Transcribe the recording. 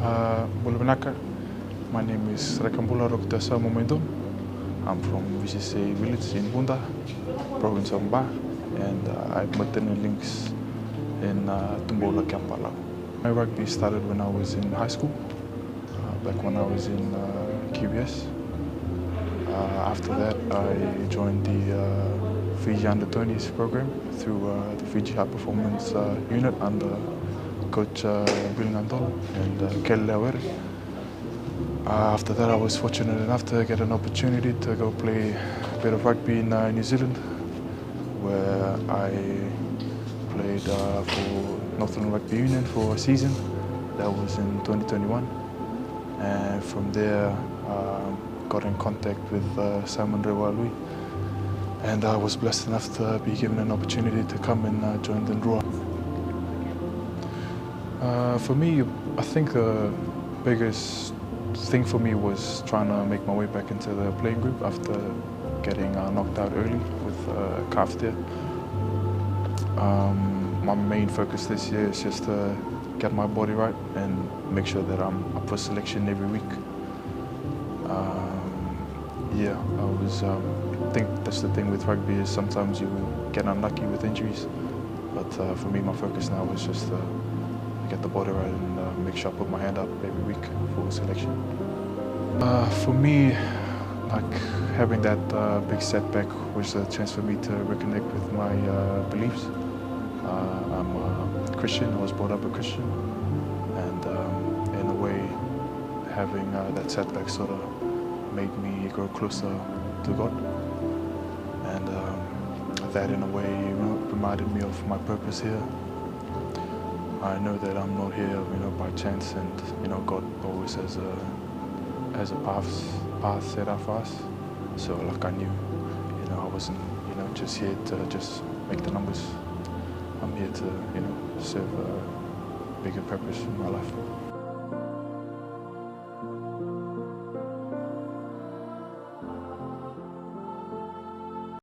Bulunaka. My name is Raikabula Momoedonu. I'm from VCC village in Bunda, province of Ba, and I have maternal links in Tumbola, Kampala. My rugby started when I was in high school, back when I was in QBS. After that, I joined the Fijian Drua program through the Fiji High Performance Unit under Coach Bill and Kelly. After that, I was fortunate enough to get an opportunity to go play a bit of rugby in New Zealand, where I played for Northern Rugby Union for a season. That was in 2021. And from there, got in contact with Fijian Drua, and I was blessed enough to be given an opportunity to come and join the Drua. For me, I think the biggest thing for me was trying to make my way back into the playing group after getting knocked out early with a calf tear. My main focus this year is just to get my body right and make sure that I'm up for selection every week. I think that's the thing with rugby, is sometimes you get unlucky with injuries, but for me, my focus now is just to get the body right and make sure I put my hand up every week for selection. For me, like having that big setback was a chance for me to reconnect with my beliefs. I'm a Christian. I was brought up a Christian, and in a way, having that setback sort of made me grow closer to God, and that in a way, reminded me of my purpose here. I know that I'm not here, by chance, and God always has a path set out for us. So like I knew, I wasn't, just here to just make the numbers. I'm here to, serve a bigger purpose in my life.